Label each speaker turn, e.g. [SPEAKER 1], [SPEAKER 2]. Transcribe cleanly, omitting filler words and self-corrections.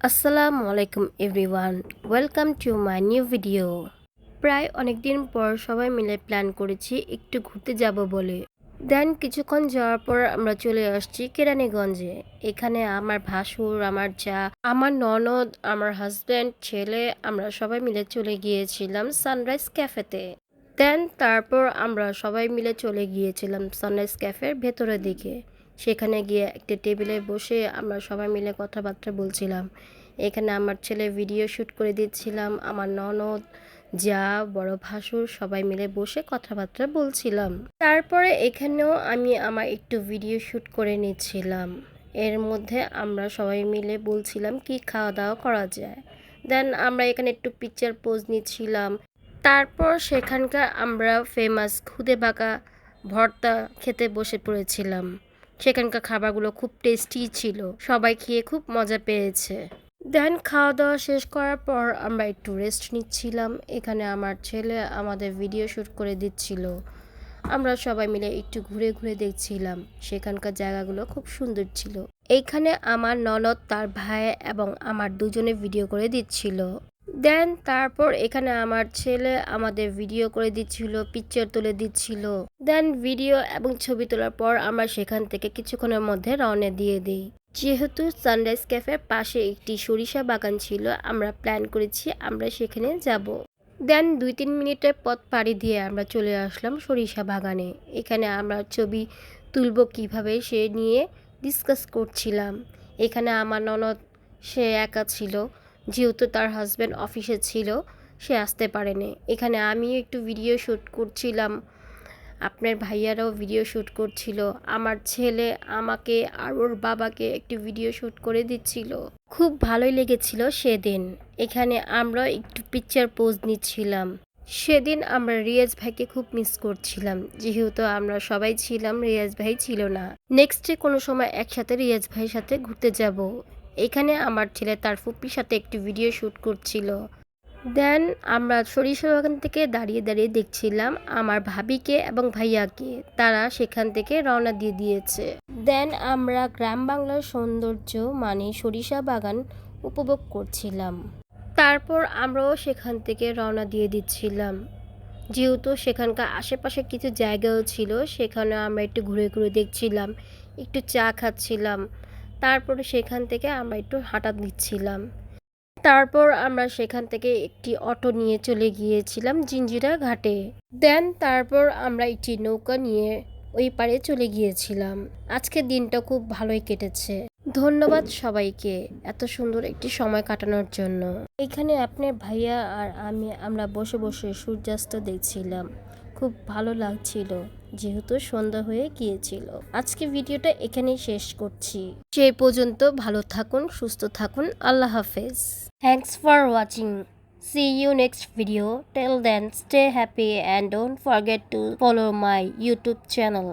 [SPEAKER 1] আসসালামু আলাইকুম everyone, welcome to my new video. প্রায় অনেক দিন পর সবাই মিলে প্ল্যান করেছি একটু ঘুরতে যাব বলে। দেন কিছুক্ষণ যাওয়ার পর আমরা চলে আসছি কেরানীগঞ্জে। এখানে আমার ভাসুর, আমার যা, আমার ননদ, আমার হাজব্যান্ড, ছেলে, আমরা সবাই মিলে চলে গিয়েছিলাম সানরাইজ ক্যাফেতে। দেন তারপর আমরা সবাই মিলে চলে গিয়েছিলাম সানরাইজ ক্যাফের ভেতরের দিকে। সেখানে গিয়ে একটা টেবিলে বসে আমরা সবাই মিলে কথাবার্তা বলছিলাম। এখানে আমার ছেলে ভিডিও শ্যুট করে দিচ্ছিলাম, আমার ননদ, যা, বড় ভাসুর সবাই মিলে বসে কথাবার্তা বলছিলাম। তারপরে এখানেও আমি আমার একটু ভিডিও শ্যুট করে নিচ্ছিলাম। এর মধ্যে আমরা সবাই মিলে বলছিলাম কি খাওয়া দাওয়া করা যায়। দেন আমরা এখানে একটু পিকচার পোজ নিচ্ছিলাম। তারপর সেখানকার আমরা ফেমাস খুদে বাঁকা ভর্তা খেতে বসে পড়েছিলাম। সেখানকার খাবারগুলো খুব টেস্টি ছিল, সবাই খেয়ে খুব মজা পেয়েছে। দেন খাওয়া দাওয়া শেষ করার পর আমরা একটু রেস্ট নিচ্ছিলাম। এখানে আমার ছেলে আমাদের ভিডিও শ্যুট করে দিচ্ছিল। আমরা সবাই মিলে একটু ঘুরে ঘুরে দেখছিলাম। সেখানকার জায়গাগুলো খুব সুন্দর ছিল। এইখানে আমার ননদ, তার ভাই এবং আমার দুজনে ভিডিও করে দিচ্ছিল। দেন তারপর এখানে আমার ছেলে আমাদের ভিডিও করে দিচ্ছিল, পিকচার তুলে দিচ্ছিল। দেন ভিডিও এবং ছবি তোলার পর আমরা সেখান থেকে কিছুক্ষণের মধ্যে রওনা দিয়ে দিই। যেহেতু সানরাইজ ক্যাফের পাশে একটি সরিষা বাগান ছিল, আমরা প্ল্যান করেছি আমরা সেখানে যাব। দেন 2-3 মিনিটের পথ পাড়ি দিয়ে আমরা চলে আসলাম সরিষা বাগানে। এখানে আমরা ছবি তুলব কিভাবে সে নিয়ে ডিসকাস করছিলাম। এখানে আমার ননদ, সে একা ছিল, যেহেতু তার হাজব্যান্ড অফিসে ছিল, সে আসতে পারেনি। এখানে আমি একটু ভিডিও শ্যুট করছিলাম, আপনার ভাইয়ারাও ভিডিও শ্যুট করছিল, আমার ছেলে আমাকে আর ওর বাবাকে একটু ভিডিও শ্যুট করে দিচ্ছিল। খুব ভালোই লেগেছিল সেদিন। এখানে আমরা একটু পিকচার পোজ নিচ্ছিলাম। সেদিন আমরা রিয়াজ ভাইকে খুব মিস করছিলাম, যেহেতু আমরা সবাই ছিলাম, রিয়াজ ভাই ছিল না। নেক্সটে কোনো সময় একসাথে রিয়াজ ভাইয়ের সাথে ঘুরতে যাব। এখানে আমার ছেলে তার ফুপির সাথে একটি ভিডিও শ্যুট করছিল। দেন আমরা সরিষা বাগান থেকে দাঁড়িয়ে দাঁড়িয়ে দেখছিলাম আমার ভাবিকে এবং ভাইয়াকে, তারা সেখান থেকে রওনা দিয়ে দিয়েছে। দেন আমরা গ্রাম বাংলার সৌন্দর্য মানে সরিষা বাগান উপভোগ করছিলাম। তারপর আমরাও সেখান থেকে রওনা দিয়ে দিচ্ছিলাম। যেহেতু সেখানকার আশেপাশে কিছু জায়গাও ছিল, সেখানে আমরা একটু ঘুরে ঘুরে দেখছিলাম, একটু চা খাচ্ছিলাম। তারপরে সেখান থেকে আমরা একটু হাঁটা দিচ্ছিলাম। তারপর আমরা সেখান থেকে একটি অটো নিয়ে চলে গিয়েছিলাম জিঞ্জিরা ঘাটে। দেন তারপর আমরা একটি নৌকা নিয়ে ওই পারে চলে গিয়েছিলাম। আজকের দিনটা খুব ভালোই কেটেছে। ধন্যবাদ সবাইকে এত সুন্দর একটি সময় কাটানোর জন্য। এখানে আপনার ভাইয়া আর আমরা বসে বসে সূর্যাস্ত দেখছিলাম। খুব ভালো লাগছিল, যেহেতু সন্ধ্যা হয়ে গিয়েছিল। আজকে ভিডিওটা এখানেই শেষ করছি। সেই পর্যন্ত ভালো থাকুন, সুস্থ থাকুন। আল্লাহ হাফেজ। Thanks for watching. See you next video. Till then, stay happy and don't forget to follow my YouTube channel.